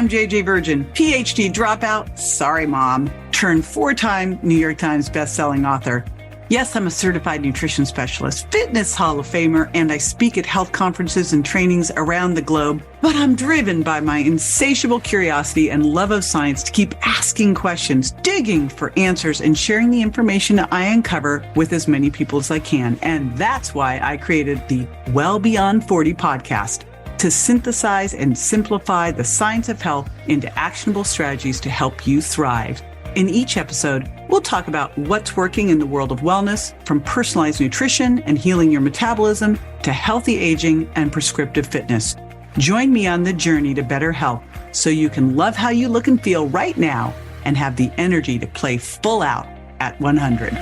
I'm JJ Virgin, PhD dropout, sorry mom, turned 4-time New York Times bestselling author. Yes, I'm a certified nutrition specialist, fitness Hall of Famer, and I speak at health conferences and trainings around the globe. But I'm driven by my insatiable curiosity and love of science to keep asking questions, digging for answers, and sharing the information I uncover with as many people as I can. And that's why I created the Well Beyond 40 podcast, to synthesize and simplify the science of health into actionable strategies to help you thrive. In each episode, we'll talk about what's working in the world of wellness, from personalized nutrition and healing your metabolism to healthy aging and prescriptive fitness. Join me on the journey to better health so you can love how you look and feel right now and have the energy to play full out at 100.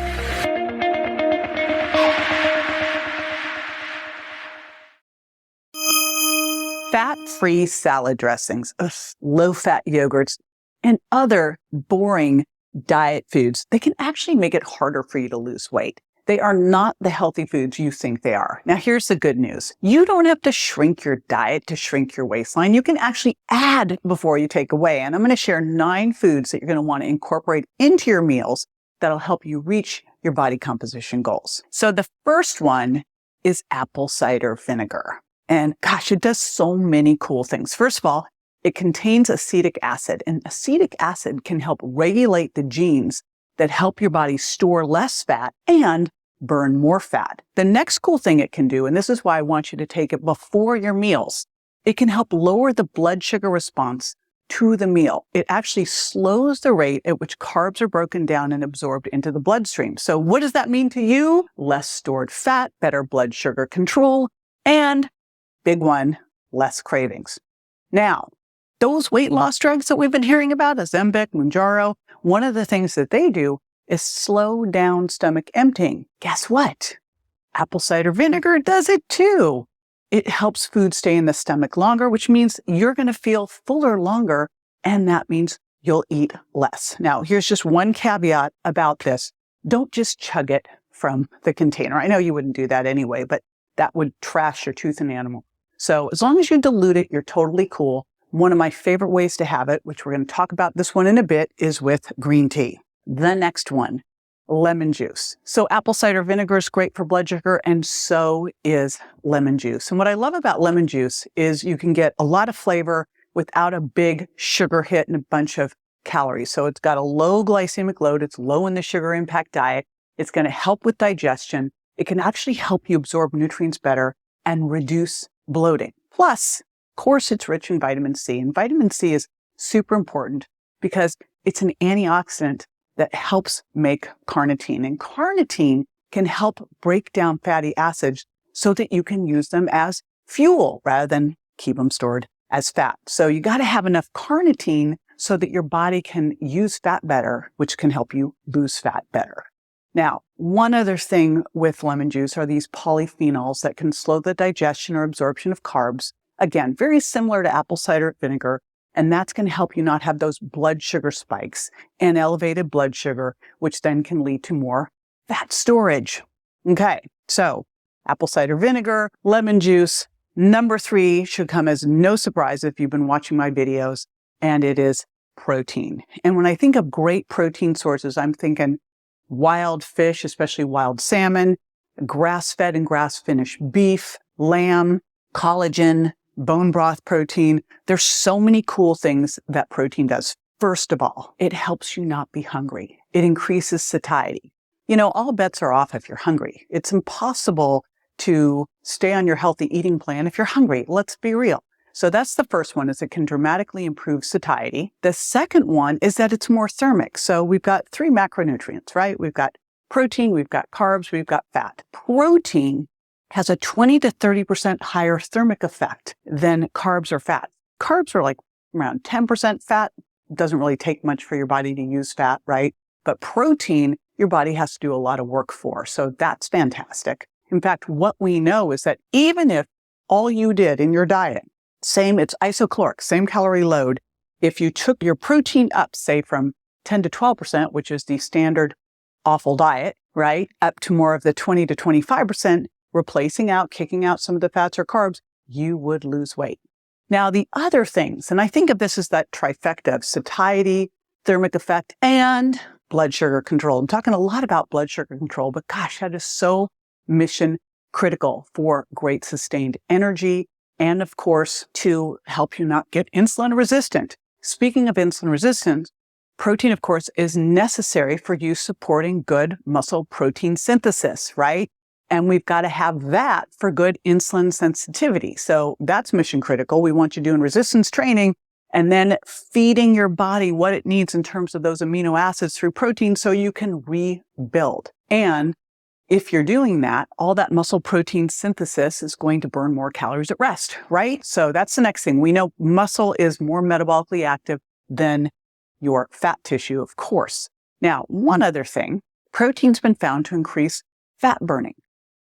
Fat-free salad dressings, low-fat yogurts, and other boring diet foods, they can actually make it harder for you to lose weight. They are not the healthy foods you think they are. Now, here's the good news. You don't have to shrink your diet to shrink your waistline. You can actually add before you take away. And I'm going to share 9 foods that you're going to want to incorporate into your meals that'll help you reach your body composition goals. So the first one is apple cider vinegar. And gosh, it does so many cool things. First of all, it contains acetic acid, and acetic acid can help regulate the genes that help your body store less fat and burn more fat. The next cool thing it can do, and this is why I want you to take it before your meals, it can help lower the blood sugar response to the meal. It actually slows the rate at which carbs are broken down and absorbed into the bloodstream. So what does that mean to you? Less stored fat, better blood sugar control, and big one, less cravings. Now, those weight loss drugs that we've been hearing about, Ozempic, Mounjaro, one of the things that they do is slow down stomach emptying. Guess what? Apple cider vinegar does it too. It helps food stay in the stomach longer, which means you're going to feel fuller longer, and that means you'll eat less. Now, here's just one caveat about this. Don't just chug it from the container. I know you wouldn't do that anyway, but that would trash your tooth and animal. So as long as you dilute it, you're totally cool. One of my favorite ways to have it, which we're going to talk about this one in a bit, is with green tea. The next one, lemon juice. So apple cider vinegar is great for blood sugar, and so is lemon juice. And what I love about lemon juice is you can get a lot of flavor without a big sugar hit and a bunch of calories. So it's got a low glycemic load. It's low in the sugar impact diet. It's going to help with digestion. It can actually help you absorb nutrients better and reduce bloating. Plus, of course, it's rich in vitamin C, and vitamin C is super important because it's an antioxidant that helps make carnitine, and carnitine can help break down fatty acids so that you can use them as fuel rather than keep them stored as fat. So you got to have enough carnitine so that your body can use fat better, which can help you lose fat better. Now, one other thing with lemon juice are these polyphenols that can slow the digestion or absorption of carbs. Again, very similar to apple cider vinegar, and that's going to help you not have those blood sugar spikes and elevated blood sugar, which then can lead to more fat storage. Okay, so apple cider vinegar, lemon juice. Number 3 should come as no surprise if you've been watching my videos, and it is protein. And when I think of great protein sources, I'm thinking wild fish, especially wild salmon, grass-fed and grass-finished beef, lamb, collagen, bone broth protein. There's so many cool things that protein does. First of all, it helps you not be hungry. It increases satiety. You know, all bets are off if you're hungry. It's impossible to stay on your healthy eating plan if you're hungry. Let's be real. So that's the first one, is it can dramatically improve satiety. The second one is that it's more thermic. So we've got 3 macronutrients, right? We've got protein, we've got carbs, we've got fat. Protein has a 20 to 30% higher thermic effect than carbs or fat. Carbs are like around 10% fat. It doesn't really take much for your body to use fat, right? But protein, your body has to do a lot of work for. So that's fantastic. In fact, what we know is that even if all you did in your diet, it's isocaloric, same calorie load, if you took your protein up, say from 10 to 12%, which is the standard awful diet, right, up to more of the 20 to 25%, kicking out some of the fats or carbs, you would lose weight. Now, the other things, and I think of this as that trifecta of satiety, thermic effect, and blood sugar control. I'm talking a lot about blood sugar control, but gosh, that is so mission critical for great sustained energy and, of course, to help you not get insulin resistant. Speaking of insulin resistance, protein, of course, is necessary for you supporting good muscle protein synthesis, right? And we've got to have that for good insulin sensitivity. So that's mission critical. We want you doing resistance training and then feeding your body what it needs in terms of those amino acids through protein so you can rebuild. And if you're doing that, all that muscle protein synthesis is going to burn more calories at rest, right? So that's the next thing. We know muscle is more metabolically active than your fat tissue, of course. Now, one other thing, protein's been found to increase fat burning.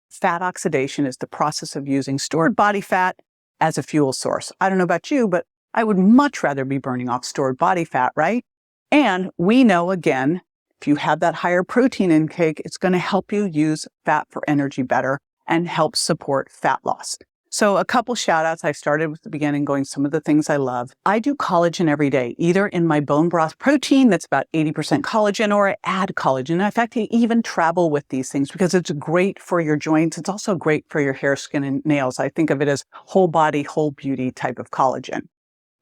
Fat oxidation is the process of using stored body fat as a fuel source. I don't know about you, but I would much rather be burning off stored body fat, right? And we know, again, if you have that higher protein intake, it's going to help you use fat for energy better and help support fat loss. So a couple shout outs. I started with the beginning going some of the things I love. I do collagen every day, either in my bone broth protein that's about 80% collagen, or I add collagen. In fact, I even travel with these things because it's great for your joints. It's also great for your hair, skin, and nails. I think of it as whole body, whole beauty type of collagen.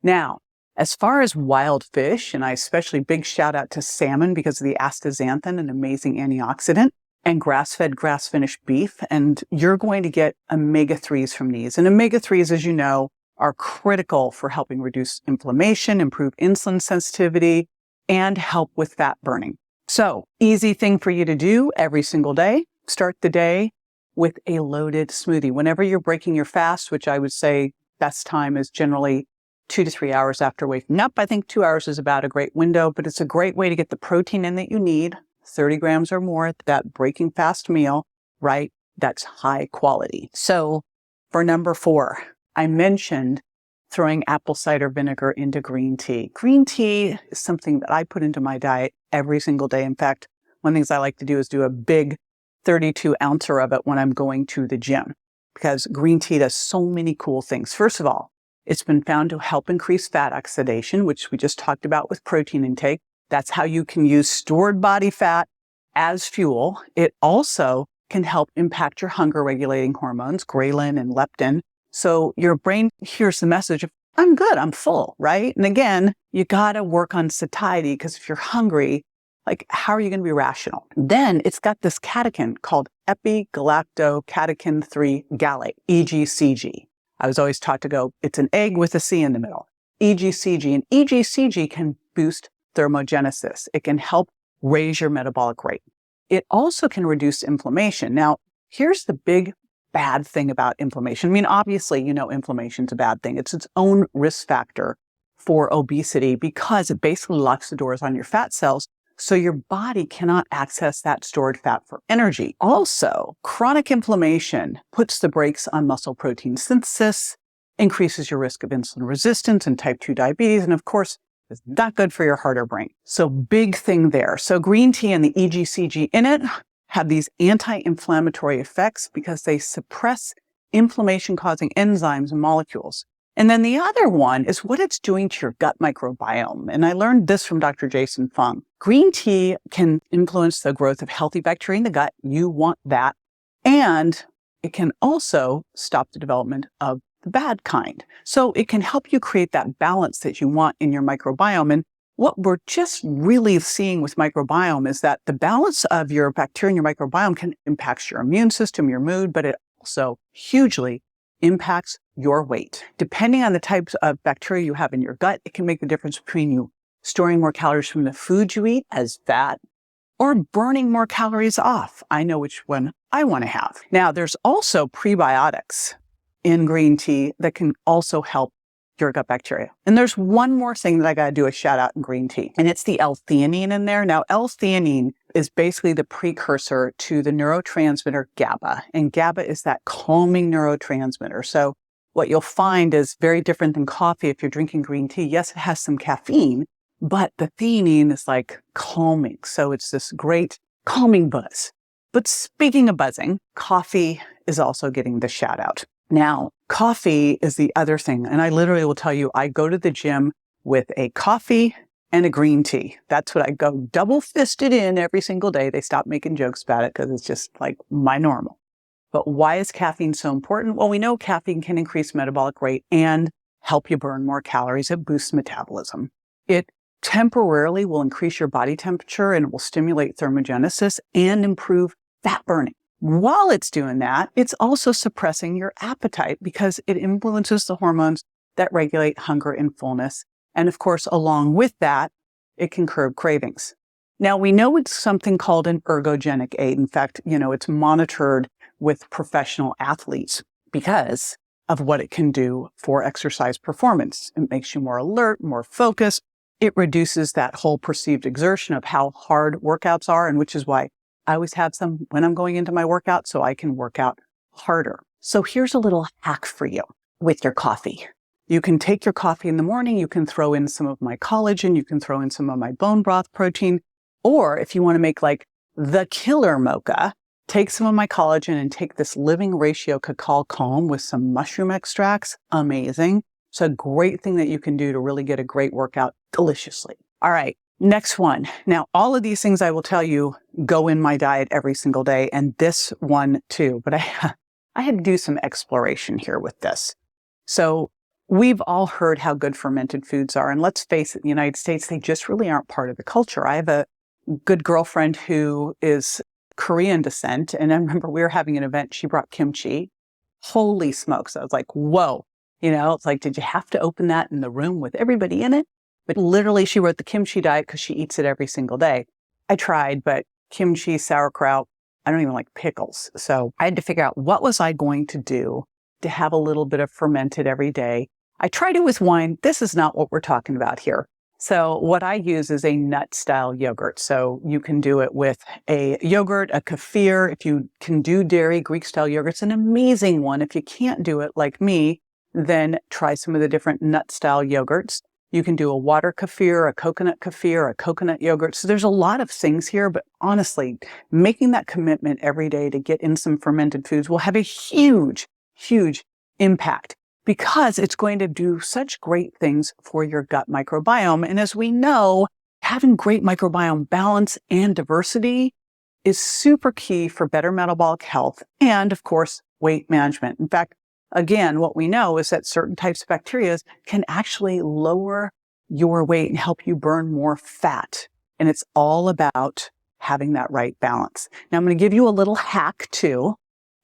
Now, as far as wild fish, and I especially big shout out to salmon because of the astaxanthin, an amazing antioxidant, and grass-fed, grass-finished beef, and you're going to get omega-3s from these. And omega-3s, as you know, are critical for helping reduce inflammation, improve insulin sensitivity, and help with fat burning. So, easy thing for you to do every single day. Start the day with a loaded smoothie. Whenever you're breaking your fast, which I would say best time is generally 2 to 3 hours after waking up. I think 2 hours is about a great window, but it's a great way to get the protein in that you need, 30 grams or more at that breaking fast meal, right? That's high quality. So for number 4, I mentioned throwing apple cider vinegar into green tea. Green tea is something that I put into my diet every single day. In fact, one of the things I like to do is do a big 32 ouncer of it when I'm going to the gym, because green tea does so many cool things. First of all, it's been found to help increase fat oxidation, which we just talked about with protein intake. That's how you can use stored body fat as fuel. It also can help impact your hunger regulating hormones, ghrelin and leptin. So your brain hears the message of, I'm good, I'm full, right? And again, you got to work on satiety, because if you're hungry, like, how are you going to be rational? Then it's got this catechin called epigalactocatechin 3 gallate, EGCG. I was always taught to go, it's an egg with a C in the middle. EGCG. And EGCG can boost thermogenesis. It can help raise your metabolic rate. It also can reduce inflammation. Now, here's the big bad thing about inflammation. I mean, obviously, you know, inflammation's a bad thing. It's its own risk factor for obesity because it basically locks the doors on your fat cells, so your body cannot access that stored fat for energy. Also, chronic inflammation puts the brakes on muscle protein synthesis, increases your risk of insulin resistance and type 2 diabetes, and of course, is not good for your heart or brain. So big thing there. So green tea and the EGCG in it have these anti-inflammatory effects because they suppress inflammation-causing enzymes and molecules. And then the other one is what it's doing to your gut microbiome. And I learned this from Dr. Jason Fung. Green tea can influence the growth of healthy bacteria in the gut. You want that. And it can also stop the development of the bad kind. So it can help you create that balance that you want in your microbiome. And what we're just really seeing with microbiome is that the balance of your bacteria in your microbiome can impact your immune system, your mood, but it also hugely impacts your weight. Depending on the types of bacteria you have in your gut, it can make the difference between you storing more calories from the food you eat as fat or burning more calories off. I know which one I want to have. Now, there's also prebiotics in green tea that can also help your gut bacteria. And there's one more thing that I got to do a shout out in green tea, and it's the L-theanine in there. Now, L-theanine is basically the precursor to the neurotransmitter GABA, and GABA is that calming neurotransmitter. So what you'll find is very different than coffee if you're drinking green tea. Yes, it has some caffeine, but the theanine is like calming. So it's this great calming buzz. But speaking of buzzing, coffee is also getting the shout out. Now, coffee is the other thing. And I literally will tell you, I go to the gym with a coffee and a green tea. That's what I go double fisted in every single day. They stop making jokes about it because it's just like my normal. But why is caffeine so important? Well, we know caffeine can increase metabolic rate and help you burn more calories. It boosts metabolism. It temporarily will increase your body temperature and it will stimulate thermogenesis and improve fat burning. While it's doing that, it's also suppressing your appetite because it influences the hormones that regulate hunger and fullness. And of course, along with that, it can curb cravings. Now, we know it's something called an ergogenic aid. In fact, it's monitored with professional athletes because of what it can do for exercise performance. It makes you more alert, more focused. It reduces that whole perceived exertion of how hard workouts are, and which is why I always have some when I'm going into my workout so I can work out harder. So here's a little hack for you with your coffee. You can take your coffee in the morning. You can throw in some of my collagen. You can throw in some of my bone broth protein. Or if you want to make like the killer mocha, take some of my collagen and take this living ratio cacao calm with some mushroom extracts. Amazing. It's a great thing that you can do to really get a great workout deliciously. All right. Next one. Now, all of these things I will tell you go in my diet every single day, and this one too. But I had to do some exploration here with this. So we've all heard how good fermented foods are. And let's face it, in the United States, they just really aren't part of the culture. I have a good girlfriend who is Korean descent. And I remember we were having an event. She brought kimchi. Holy smokes. I was like, whoa. It's like, did you have to open that in the room with everybody in it? But literally, she wrote the kimchi diet because she eats it every single day. I tried, but kimchi, sauerkraut, I don't even like pickles. So I had to figure out what was I going to do to have a little bit of fermented every day. I tried it with wine. This is not what we're talking about here. So what I use is a nut-style yogurt. So you can do it with a yogurt, a kefir. If you can do dairy, Greek-style yogurt's an amazing one. If you can't do it like me, then try some of the different nut-style yogurts. You can do a water kefir, a coconut yogurt. So there's a lot of things here, but honestly, making that commitment every day to get in some fermented foods will have a huge, huge impact because it's going to do such great things for your gut microbiome. And as we know, having great microbiome balance and diversity is super key for better metabolic health and, of course, weight management. In fact, again, what we know is that certain types of bacteria can actually lower your weight and help you burn more fat. And it's all about having that right balance. Now, I'm going to give you a little hack too,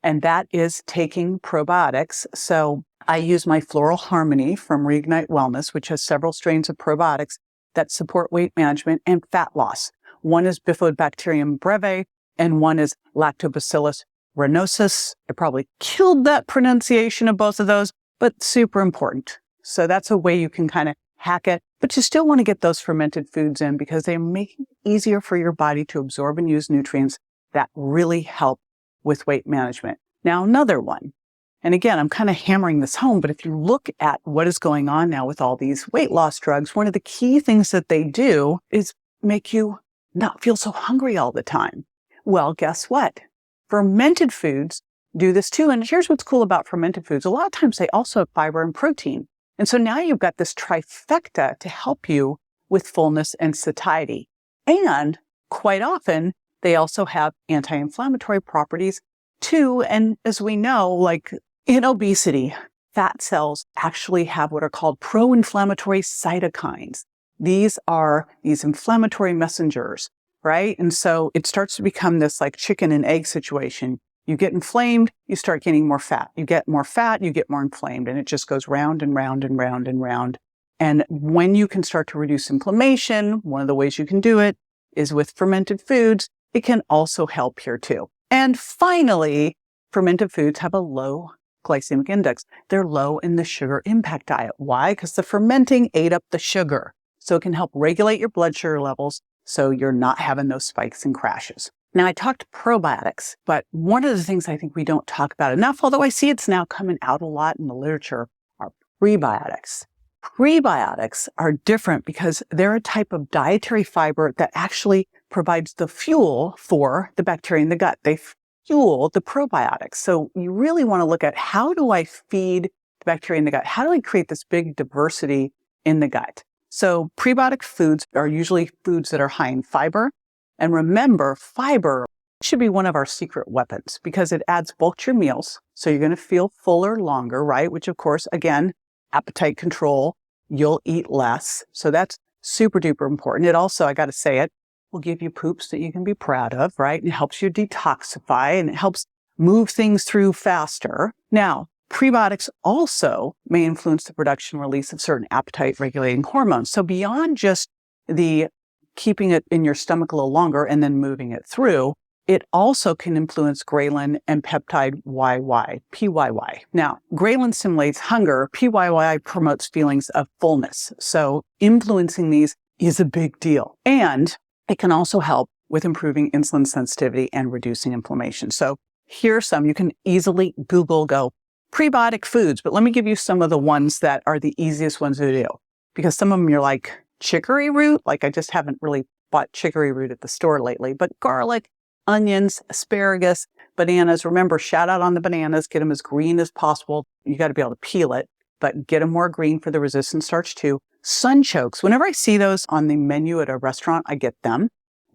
and that is taking probiotics. So I use my Floral Harmony from Reignite Wellness, which has several strains of probiotics that support weight management and fat loss. One is Bifidobacterium breve, and one is Lactobacillus renosis. I probably killed that pronunciation of both of those, but super important. So that's a way you can kind of hack it, but you still want to get those fermented foods in because they make it easier for your body to absorb and use nutrients that really help with weight management. Now, another one, and again, I'm kind of hammering this home, but if you look at what is going on now with all these weight loss drugs, one of the key things that they do is make you not feel so hungry all the time. Well, guess what? Fermented foods do this too. And here's what's cool about fermented foods. A lot of times they also have fiber and protein. And so now you've got this trifecta to help you with fullness and satiety. And quite often, they also have anti-inflammatory properties too. And as we know, like in obesity, fat cells actually have what are called pro-inflammatory cytokines. These are these inflammatory messengers, right? And so it starts to become this like chicken and egg situation. You get inflamed, you start getting more fat. You get more fat, you get more inflamed, and it just goes round and round and round and round. And when you can start to reduce inflammation, one of the ways you can do it is with fermented foods. It can also help here too. And finally, fermented foods have a low glycemic index. They're low in the sugar impact diet. Why? Because the fermenting ate up the sugar. So it can help regulate your blood sugar levels so you're not having those spikes and crashes. Now, I talked probiotics, but one of the things I think we don't talk about enough, although I see it's now coming out a lot in the literature, are prebiotics. Prebiotics are different because they're a type of dietary fiber that actually provides the fuel for the bacteria in the gut. They fuel the probiotics. So you really want to look at, how do I feed the bacteria in the gut? How do I create this big diversity in the gut? So prebiotic foods are usually foods that are high in fiber. And remember, fiber should be one of our secret weapons because it adds bulk to your meals. So you're going to feel fuller longer, right? Which of course, again, appetite control, you'll eat less. So that's super duper important. It also, I got to say it, will give you poops that you can be proud of, right? It helps you detoxify and it helps move things through faster. Now, prebiotics also may influence the production and release of certain appetite regulating hormones. So beyond just the keeping it in your stomach a little longer and then moving it through, it also can influence ghrelin and peptide PYY. Now, ghrelin stimulates hunger. PYY promotes feelings of fullness. So influencing these is a big deal. And it can also help with improving insulin sensitivity and reducing inflammation. So here are some. You can easily go prebiotic foods, but let me give you some of the ones that are the easiest ones to do. Because some of them you're like, chicory root? Like I just haven't really bought chicory root at the store lately, but garlic, onions, asparagus, bananas. Remember, shout out on the bananas. Get them as green as possible. You got to be able to peel it, but get them more green for the resistant starch too. Sunchokes. Whenever I see those on the menu at a restaurant, I get them.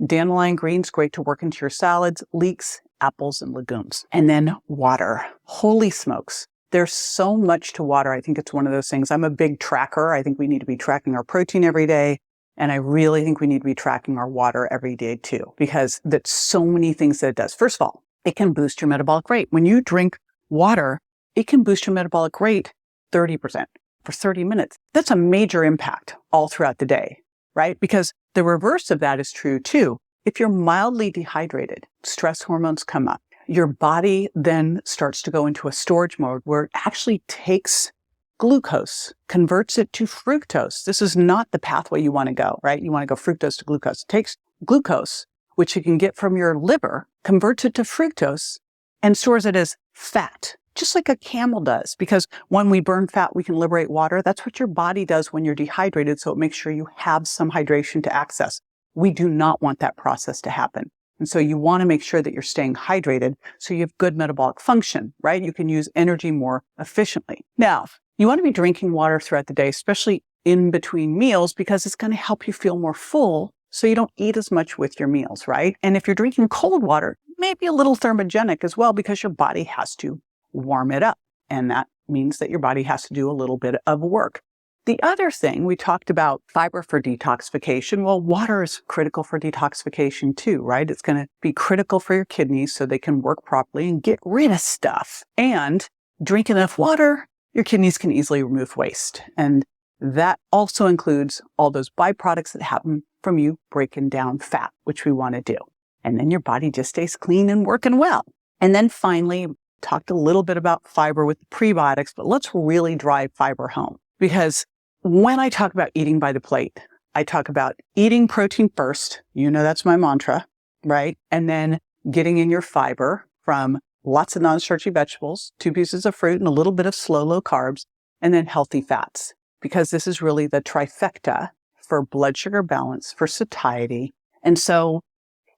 Dandelion greens, great to work into your salads. Leeks, apples, and legumes. And then water. Holy smokes. There's so much to water. I think it's one of those things. I'm a big tracker. I think we need to be tracking our protein every day. And I really think we need to be tracking our water every day too, because there's so many things that it does. First of all, it can boost your metabolic rate. When you drink water, it can boost your metabolic rate 30% for 30 minutes. That's a major impact all throughout the day, right? Because the reverse of that is true too. If you're mildly dehydrated, stress hormones come up. Your body then starts to go into a storage mode where it actually takes glucose, converts it to fructose. This is not the pathway you want to go, right? You want to go fructose to glucose. It takes glucose, which you can get from your liver, converts it to fructose and stores it as fat, just like a camel does. Because when we burn fat, we can liberate water. That's what your body does when you're dehydrated. So it makes sure you have some hydration to access. We do not want that process to happen. And so you want to make sure that you're staying hydrated so you have good metabolic function, right? You can use energy more efficiently. Now, you want to be drinking water throughout the day, especially in between meals, because it's going to help you feel more full so you don't eat as much with your meals, right? And if you're drinking cold water, maybe a little thermogenic as well, because your body has to warm it up. And that means that your body has to do a little bit of work. The other thing, we talked about fiber for detoxification. Well, water is critical for detoxification too, right? It's going to be critical for your kidneys so they can work properly and get rid of stuff. And drink enough water, your kidneys can easily remove waste. And that also includes all those byproducts that happen from you breaking down fat, which we want to do. And then your body just stays clean and working well. And then finally, talked a little bit about fiber with the prebiotics, but let's really drive fiber home. Because when I talk about eating by the plate, I talk about eating protein first. You know, that's my mantra, right? And then getting in your fiber from lots of non-starchy vegetables, 2 pieces of fruit, and a little bit of slow, low carbs, and then healthy fats. Because this is really the trifecta for blood sugar balance, for satiety. And so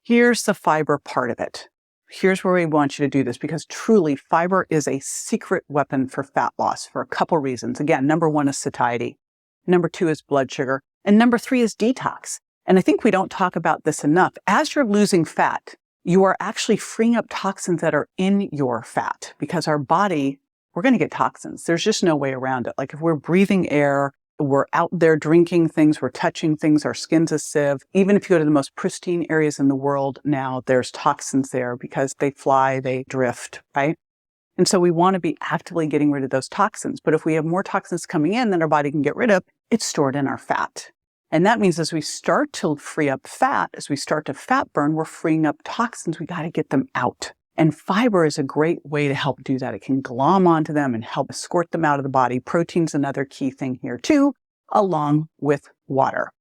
here's the fiber part of it. Here's where we want you to do this, because truly fiber is a secret weapon for fat loss for a couple reasons. Again, number 1 is satiety. Number 2 is blood sugar. And number 3 is detox. And I think we don't talk about this enough. As you're losing fat, you are actually freeing up toxins that are in your fat, because our body, we're going to get toxins. There's just no way around it. Like if we're breathing air, we're out there drinking things, we're touching things, our skin's a sieve. Even if you go to the most pristine areas in the world now, there's toxins there because they fly, they drift, right? And so we want to be actively getting rid of those toxins. But if we have more toxins coming in than our body can get rid of, it's stored in our fat. And that means as we start to free up fat, as we start to fat burn, we're freeing up toxins. We got to get them out. And fiber is a great way to help do that. It can glom onto them and help escort them out of the body. Protein's another key thing here too, along with water.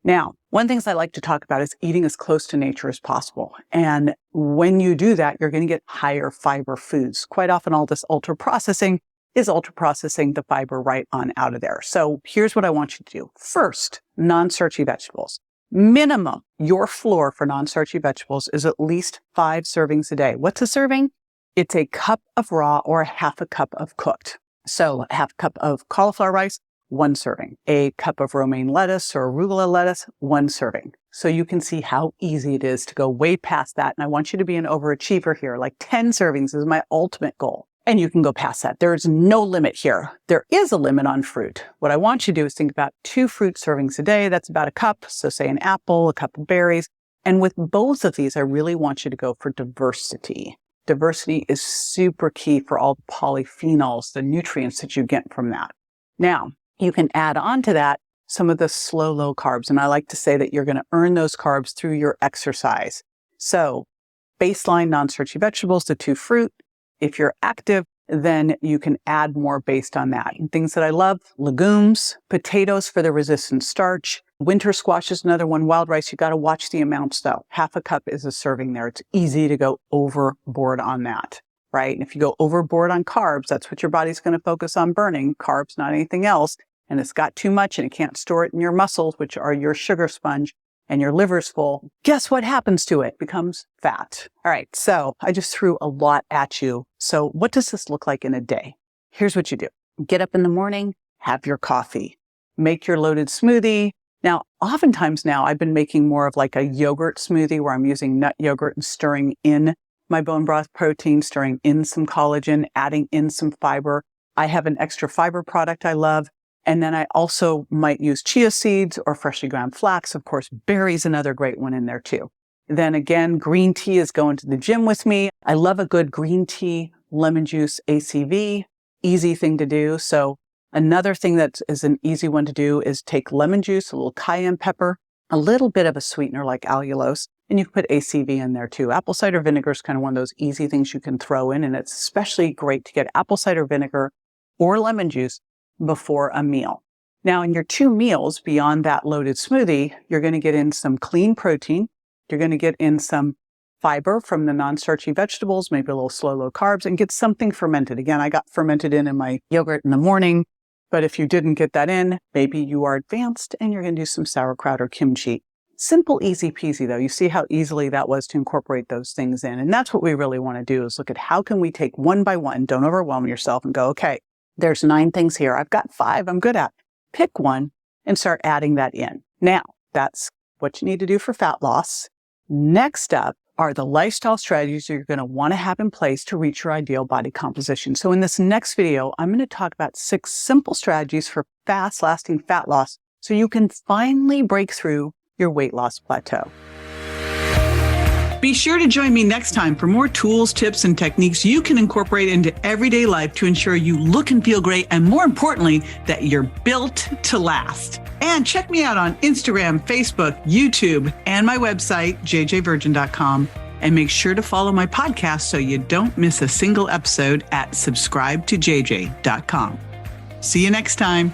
Now, one of the things I like to talk about is eating as close to nature as possible. And when you do that, you're going to get higher fiber foods. Quite often, all this ultra processing is ultra processing the fiber right on out of there. So here's what I want you to do. First, non-starchy vegetables. Minimum, your floor for non-starchy vegetables is at least 5 servings a day. What's a serving? It's a cup of raw or a half a cup of cooked. So a half cup of cauliflower rice, 1 serving. A cup of romaine lettuce or arugula lettuce, 1 serving. So you can see how easy it is to go way past that. And I want you to be an overachiever here. Like 10 servings is my ultimate goal. And you can go past that. There's no limit here. There is a limit on fruit. What I want you to do is think about 2 fruit servings a day. That's about a cup. So say an apple, a cup of berries. And with both of these, I really want you to go for diversity. Diversity is super key for all the polyphenols, the nutrients that you get from that. Now, you can add on to that some of the slow, low carbs. And I like to say that you're going to earn those carbs through your exercise. So baseline non-starchy vegetables, the 2 fruit. If you're active, then you can add more based on that. And things that I love, legumes, potatoes for the resistant starch. Winter squash is another one. Wild rice, you got to watch the amounts though. Half a cup is a serving there. It's easy to go overboard on that, right? And if you go overboard on carbs, that's what your body's going to focus on burning. Carbs, not anything else. And it's got too much and it can't store it in your muscles, which are your sugar sponge, and your liver's full. Guess what happens to it? It becomes fat. All right. So I just threw a lot at you. So what does this look like in a day? Here's what you do. Get up in the morning, have your coffee, make your loaded smoothie. Now, oftentimes now I've been making more of like a yogurt smoothie where I'm using nut yogurt and stirring in my bone broth protein, stirring in some collagen, adding in some fiber. I have an extra fiber product I love. And then I also might use chia seeds or freshly ground flax. Of course, berries, another great one in there too. Then again, green tea is going to the gym with me. I love a good green tea, lemon juice, ACV, easy thing to do. So another thing that is an easy one to do is take lemon juice, a little cayenne pepper, a little bit of a sweetener like allulose, and you can put ACV in there too. Apple cider vinegar is kind of one of those easy things you can throw in, and it's especially great to get apple cider vinegar or lemon juice before a meal. Now, in your 2 meals beyond that loaded smoothie, you're going to get in some clean protein. You're going to get in some fiber from the non-starchy vegetables, maybe a little slow, low carbs, and get something fermented. Again, I got fermented in my yogurt in the morning, but if you didn't get that in, maybe you are advanced and you're going to do some sauerkraut or kimchi. Simple, easy peasy though. You see how easily that was to incorporate those things in. And that's what we really want to do is look at how can we take one by one, don't overwhelm yourself and go, okay, there's 9 things here. I've got 5 I'm good at. Pick one and start adding that in. Now, that's what you need to do for fat loss. Next up are the lifestyle strategies you're going to want to have in place to reach your ideal body composition. So in this next video, I'm going to talk about 6 simple strategies for fast-lasting fat loss so you can finally break through your weight loss plateau. Be sure to join me next time for more tools, tips, and techniques you can incorporate into everyday life to ensure you look and feel great, and more importantly, that you're built to last. And check me out on Instagram, Facebook, YouTube, and my website, jjvirgin.com. And make sure to follow my podcast so you don't miss a single episode at subscribetojj.com. See you next time.